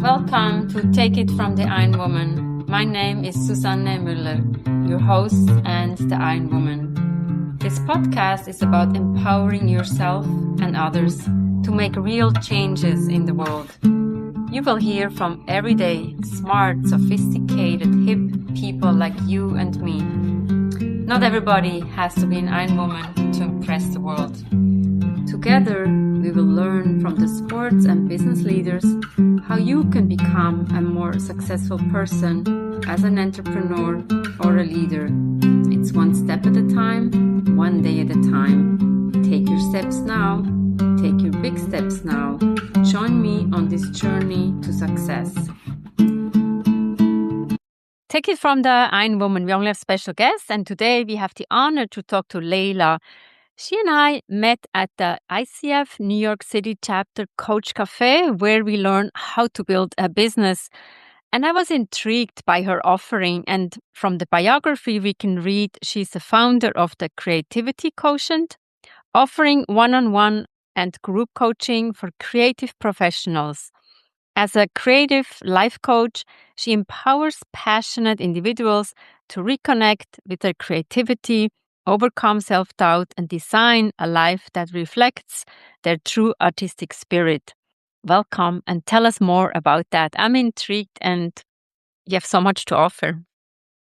Welcome to Take It from the Iron Woman. My name is Susanne Müller, your host and the Iron Woman. This podcast is about empowering yourself and others to make real changes in the world. You will hear from everyday, smart, sophisticated, hip people like you and me. Not everybody has to be an Iron Woman to impress the world. Together, we will learn from the sports and business leaders how you can become a more successful person as an entrepreneur or a leader. It's one step at a time, one day at a time. Take your steps now. Take your big steps now. Join me on this journey to success. Take it from the Iron Woman. We only have special guests, and today we have the honor to talk to Leyla. She and I met at the ICF New York City chapter Coach Cafe, where we learn how to build a business. And I was intrigued by her offering. And from the biography, we can read she's the founder of the Creativity Quotient, offering one-on-one and group coaching for creative professionals. As a creative life coach, she empowers passionate individuals to reconnect with their creativity, overcome self-doubt, and design a life that reflects their true artistic spirit. Welcome, and tell us more about that. I'm intrigued, and you have so much to offer.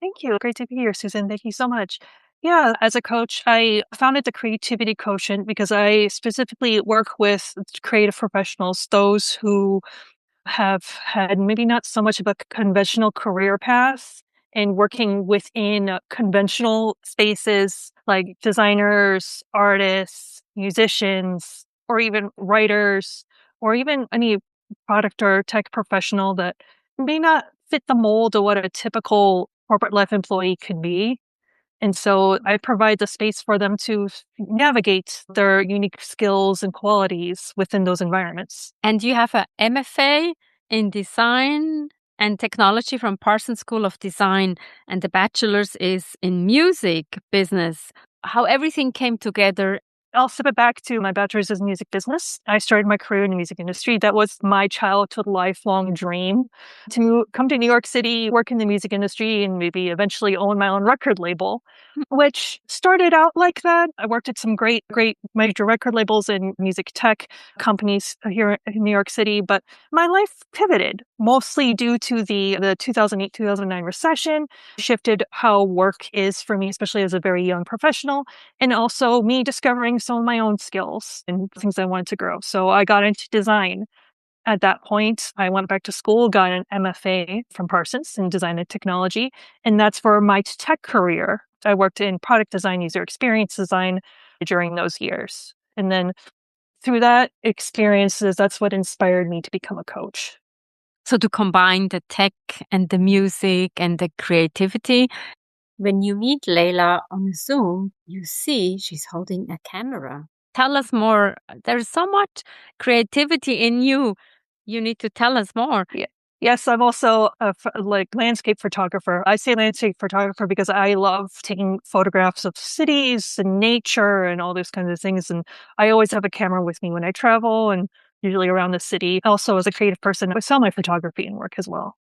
Thank you. Great to be here, Susan. Thank you so much. Yeah, as a coach, I founded the Creativity Quotient because I specifically work with creative professionals, those who have had maybe not so much of a conventional career path and working within conventional spaces like designers, artists, musicians, or even writers, or even any product or tech professional that may not fit the mold of what a typical corporate life employee could be. And so I provide the space for them to navigate their unique skills and qualities within those environments. And you have a MFA in design and technology from Parsons School of Design, and the bachelor's is in music business. How everything came together. I'll flip it back to my bachelor's in music business. I started my career in the music industry. That was my childhood lifelong dream to come to New York City, work in the music industry, and maybe eventually own my own record label, which started out like that. I worked at some great major record labels and music tech companies here in New York City, but my life pivoted mostly due to the 2008-2009 recession, shifted how work is for me, especially as a very young professional, and also me discovering some of my own skills and things I wanted to grow. So I got into design. At that point, I went back to school, got an MFA from Parsons in design and technology, and that's for my tech career. I worked in product design, user experience design during those years. And then through that experiences, that's what inspired me to become a coach. So to combine the tech and the music and the creativity. When you meet Leyla on Zoom, you see she's holding a camera. Tell us more. There's so much creativity in you. You need to tell us more. Yeah. Yes, I'm also a landscape photographer. I say landscape photographer because I love taking photographs of cities and nature and all those kinds of things. And I always have a camera with me when I travel and usually around the city. Also, as a creative person, I sell my photography and work as well.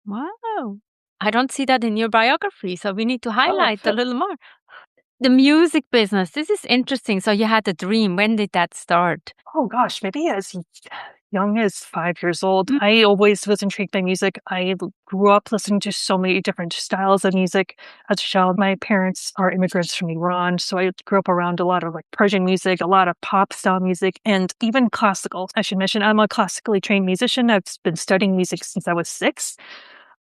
Wow. I don't see that in your biography, so we need to highlight a little more. The music business, this is interesting. So you had a dream. When did that start? Oh gosh, maybe as young as 5 years old. I always was intrigued by music. I grew up listening to so many different styles of music as a child. My parents are immigrants from Iran, so I grew up around a lot of Persian music, a lot of pop style music, and even classical. I should mention I'm a classically trained musician. I've been studying music since I was 6,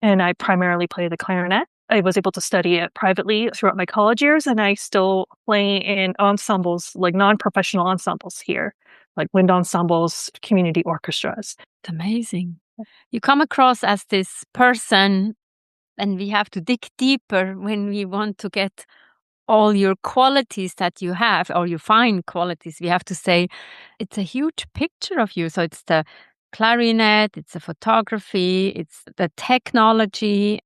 and I primarily play the clarinet. I was able to study it privately throughout my college years, and I still play in ensembles, like non-professional ensembles here, like wind ensembles, community orchestras. It's amazing. You come across as this person, and we have to dig deeper when we want to get all your qualities that you have, or your fine qualities. We have to say it's a huge picture of you. So it's the clarinet, it's the photography, it's the technology,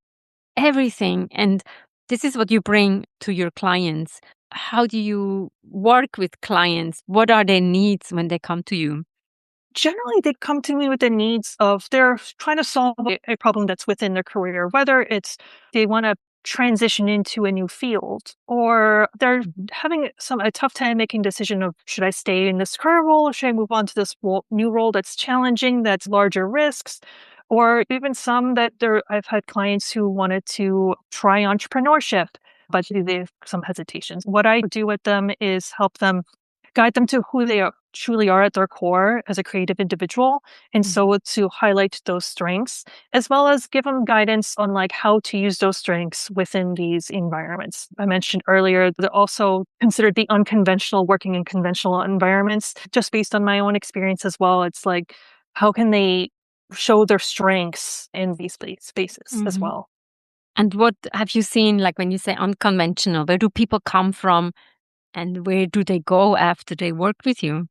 everything. And this is what you bring to your clients. how do you work with clients? What are their needs when they come to you? Generally, they come to me with the needs of they're trying to solve a problem that's within their career, whether it's they want to transition into a new field or they're Mhm. having a tough time making decision of should I stay in this current role or should I move on to this new role that's challenging, that's larger risks, or even some that I've had clients who wanted to try entrepreneurship, but they have some hesitations. What I do with them is help them guide them to who they truly are at their core as a creative individual. And Mhm. so to highlight those strengths, as well as give them guidance on like how to use those strengths within these environments. I mentioned earlier, they're also considered the unconventional working in conventional environments, just based on my own experience as well. It's like, how can they show their strengths in these spaces as Mhm. well? And what have you seen, like when you say unconventional, where do people come from and where do they go after they work with you?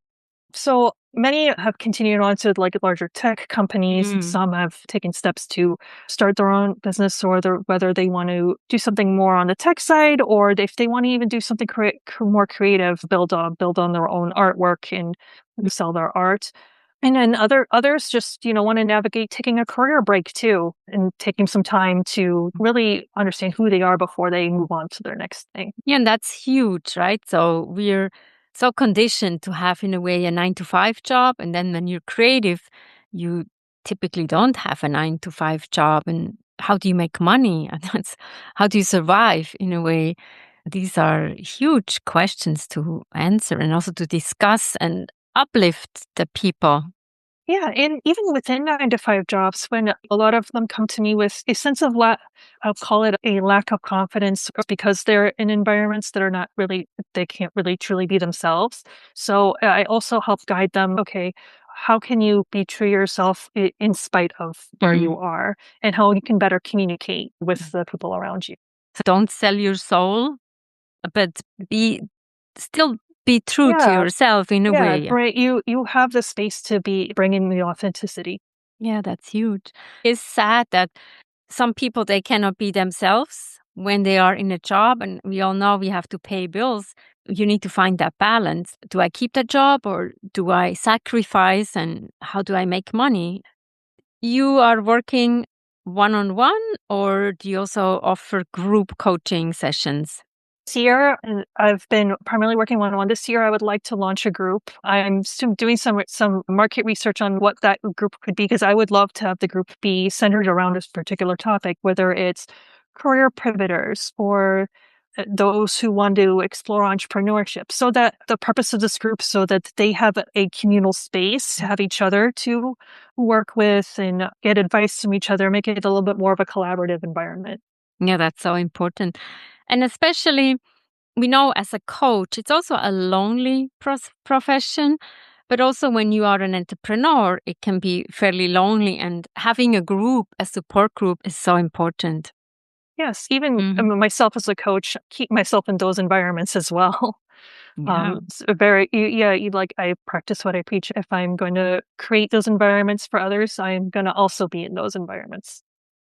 So many have continued on to like larger tech companies. Mm. Some have taken steps to start their own business, or whether they want to do something more on the tech side, or if they want to even do something more creative, build on their own artwork and sell their art. And then others just want to navigate taking a career break too, and taking some time to really understand who they are before they move on to their next thing. Yeah, and that's huge, right? So we're so conditioned to have, in a way, a 9 to 5 job. And then when you're creative, you typically don't have a 9 to 5 job. And how do you make money? And that's how do you survive, in a way? These are huge questions to answer and also to discuss and uplift the people. Yeah, and even within 9 to 5 jobs, when a lot of them come to me with a sense of I'll call it a lack of confidence because they're in environments that are not really, they can't really truly be themselves. So I also help guide them. Okay, how can you be true to yourself in spite of where you Mm. are, and how you can better communicate with the people around you? So don't sell your soul, but be still be true to Yeah, yourself in a yeah, way. you have the space to be bringing the authenticity. Yeah, that's huge. It's sad that some people they cannot be themselves when they are in a job, and we all know we have to pay bills. You need to find that balance. Do I keep the job or do I sacrifice, and how do I make money? You are working one on one, or do you also offer group coaching sessions? This year, I've been primarily working one-on-one. This year, I would like to launch a group. I'm still doing some market research on what that group could be because I would love to have the group be centered around this particular topic, whether it's career pivoters or those who want to explore entrepreneurship. So that the purpose of this group, so that they have a communal space to have each other to work with and get advice from each other, make it a little bit more of a collaborative environment. Yeah, that's so important. And especially, we know as a coach, it's also a lonely profession. But also, when you are an entrepreneur, it can be fairly lonely. And having a group, a support group, is so important. Yes, even Hmm. myself as a coach, keep myself in those environments as well. Yeah. It's a very yeah, you like I practice what I preach. If I'm going to create those environments for others, I'm going to also be in those environments.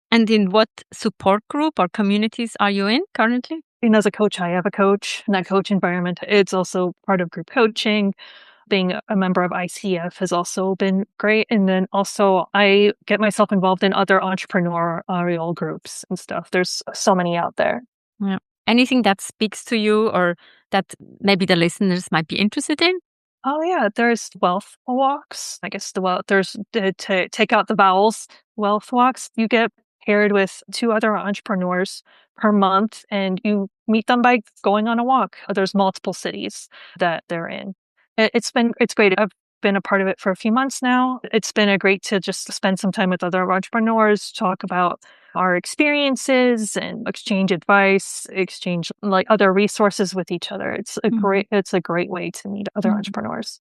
And in what support group or communities are you in currently? And as a coach, I have a coach. In that coach environment, it's also part of group coaching. Being a member of ICF has also been great. And then also, I get myself involved in other entrepreneurial groups and stuff. There's so many out there. Yeah. Anything that speaks to you or that maybe the listeners might be interested in? Oh yeah, there's wealth walks. I guess there's to take out the vowels. Wealth walks. You get paired with two other entrepreneurs per month, and you meet them by going on a walk. There's multiple cities that they're in. It's great. I've been a part of it for a few months now. It's been a great to just spend some time with other entrepreneurs, talk about our experiences and exchange advice, exchange like other resources with each other. Mhm. It's a great way to meet other Mhm. entrepreneurs.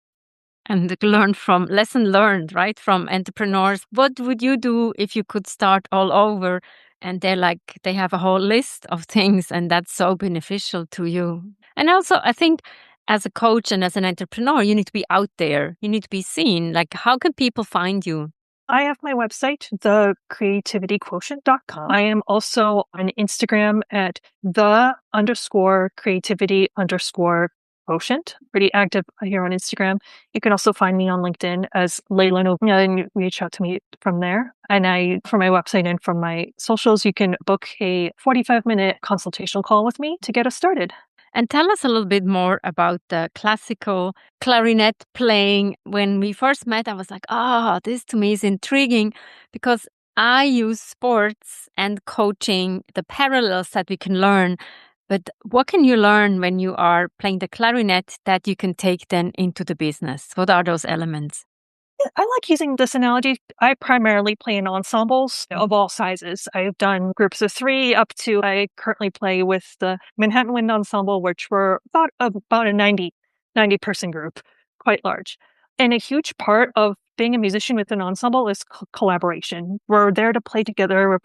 And learn from lesson learned, right? From entrepreneurs. What would you do if you could start all over? And they have a whole list of things, and that's so beneficial to you. And also, I think as a coach and as an entrepreneur, you need to be out there. You need to be seen. Like, how can people find you? I have my website, thecreativityquotient.com. I am also on Instagram at the_creativity_quotient. Pretty active here on Instagram. You can also find me on LinkedIn as Leyla Novini and reach out to me from there. And from my website and from my socials, you can book a 45-minute consultation call with me to get us started. And tell us a little bit more about the classical clarinet playing. When we first met, I was like, this to me is intriguing because I use sports and coaching, the parallels that we can learn. But what can you learn when you are playing the clarinet that you can take then into the business? What are those elements? I like using this analogy. I primarily play in ensembles of all sizes. I've done groups of 3 up to I currently play with the Manhattan Wind Ensemble, which were about a 90 person group, quite large. And a huge part of being a musician with an ensemble is collaboration. We're there to play together.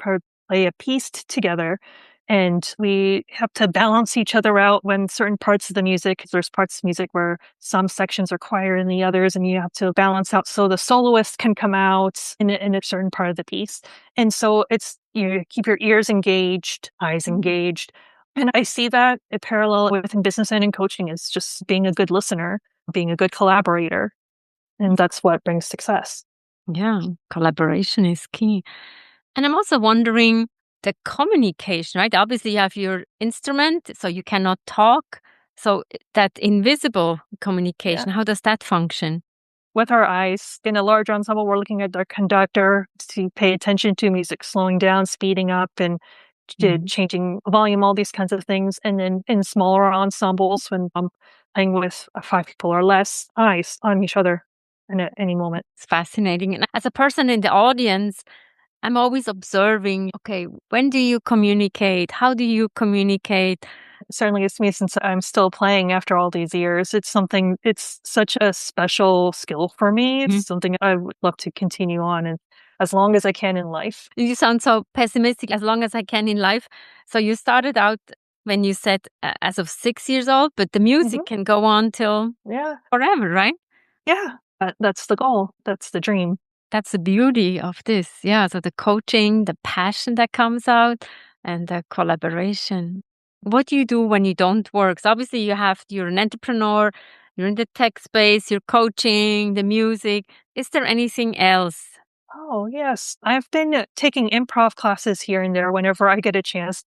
Play a piece together. And we have to balance each other out when certain parts of the music, there's parts of music where some sections are quieter than the others, and you have to balance out so the soloist can come out in a certain part of the piece. And so you keep your ears engaged, eyes engaged. And I see that a parallel within business and in coaching is just being a good listener, being a good collaborator. And that's what brings success. Yeah, collaboration is key. And I'm also wondering the communication, right? Obviously, you have your instrument, so you cannot talk. So that invisible communication, Yeah. how does that function? With our eyes, in a large ensemble, we're looking at the conductor to pay attention to music slowing down, speeding up, and changing volume, all these kinds of things. And then in smaller ensembles, when I'm playing with 5 people or less, eyes on each other at any moment. It's fascinating. And as a person in the audience, I'm always observing, okay, when do you communicate? How do you communicate? Certainly it's me since I'm still playing after all these years. It's such a special skill for me. It's something I would love to continue on and as long as I can in life. You sound so pessimistic, as long as I can in life. So you started out when you said as of 6 years old, but the music can go on till forever, right? Yeah. That's the goal. That's the dream. That's the beauty of this. Yeah. So the coaching, the passion that comes out, and the collaboration. What do you do when you don't work? So obviously you're an entrepreneur, you're in the tech space, you're coaching, the music. Is there anything else? Oh, yes. I've been taking improv classes here and there whenever I get a chance.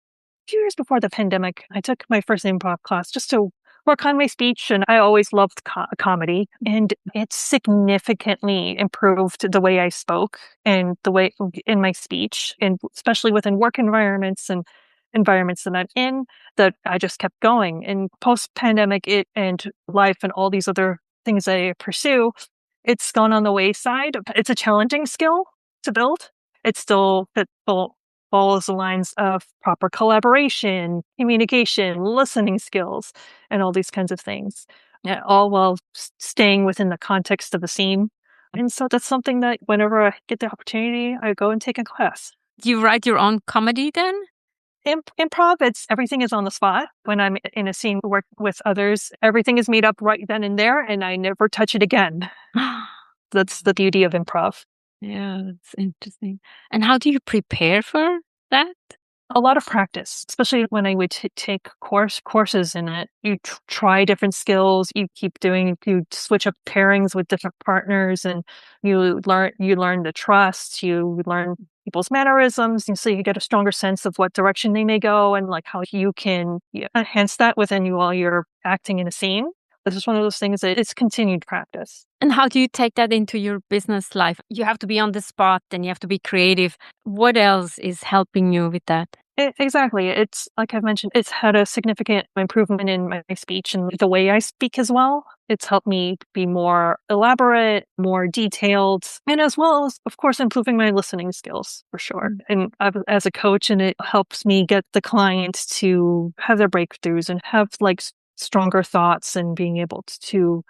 A few years before the pandemic, I took my first improv class just to work on my speech, and I always loved comedy, and it significantly improved the way I spoke and the way in my speech, and especially within work environments and environments that I'm in, that I just kept going. And post-pandemic, and life and all these other things I pursue, it's gone on the wayside. It's a challenging skill to build. It still follows the lines of proper collaboration, communication, listening skills, and all these kinds of things, all while staying within the context of the scene. And so that's something that whenever I get the opportunity, I go and take a class. Do you write your own comedy then? Improv, everything is on the spot. When I'm in a scene work with others, everything is made up right then and there, and I never touch it again. That's the beauty of improv. Yeah, that's interesting. And how do you prepare for that? A lot of practice, especially when I would take courses in it. You try different skills. You switch up pairings with different partners, and you learn the trust. You learn people's mannerisms, and so you get a stronger sense of what direction they may go, and like how you can enhance that within you while you're acting in a scene. This is one of those things that it's continued practice. And how do you take that into your business life? You have to be on the spot and you have to be creative. What else is helping you with that? Exactly. It's like I've mentioned, it's had a significant improvement in my speech and the way I speak as well. It's helped me be more elaborate, more detailed, and as well as, of course, improving my listening skills for sure. And as a coach, and it helps me get the client to have their breakthroughs and have like stronger thoughts and being able to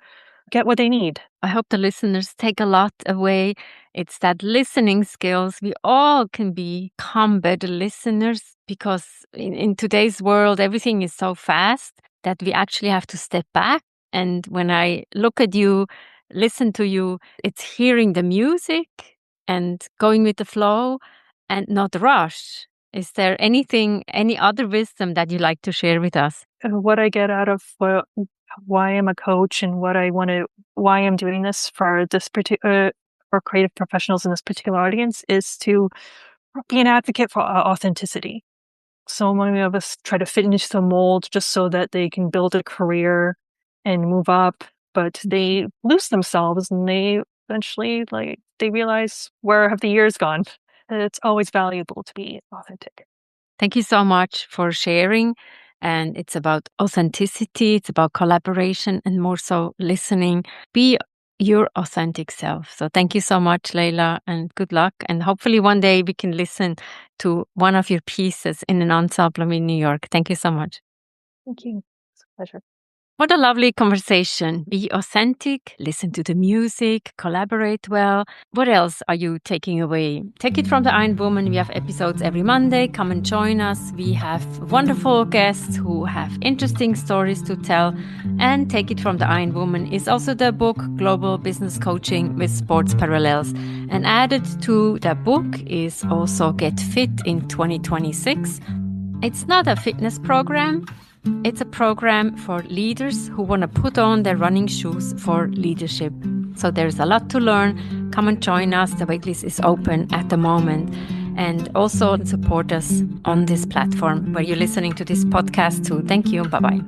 get what they need. I hope the listeners take a lot away. It's that listening skills. We all can become better listeners because in today's world, everything is so fast that we actually have to step back. And when I look at you, listen to you, it's hearing the music and going with the flow and not rush. Is there any other wisdom that you'd like to share with us? What I get out of why I'm a coach and why I'm doing this for this particular for creative professionals in this particular audience is to be an advocate for authenticity. So many of us try to fit into the mold just so that they can build a career and move up, but they lose themselves and they eventually they realize, where have the years gone? It's always valuable to be authentic. Thank you so much for sharing. And it's about authenticity, it's about collaboration, and more so listening. Be your authentic self. So thank you so much, Leyla, and good luck. And hopefully one day we can listen to one of your pieces in an ensemble in New York. Thank you so much. Thank you. It's a pleasure. What a lovely conversation. Be authentic, listen to the music, collaborate well. What else are you taking away? Take it from the Iron Woman. We have episodes every Monday. Come and join us. We have wonderful guests who have interesting stories to tell. And Take It from the Iron Woman is also the book Global Business Coaching with Sports Parallels. And added to the book is also Get Fit in 2026. It's not a fitness program. It's a program for leaders who want to put on their running shoes for leadership. So there's a lot to learn. Come and join us. The waitlist is open at the moment. And also support us on this platform where you're listening to this podcast too. Thank you. Bye-bye.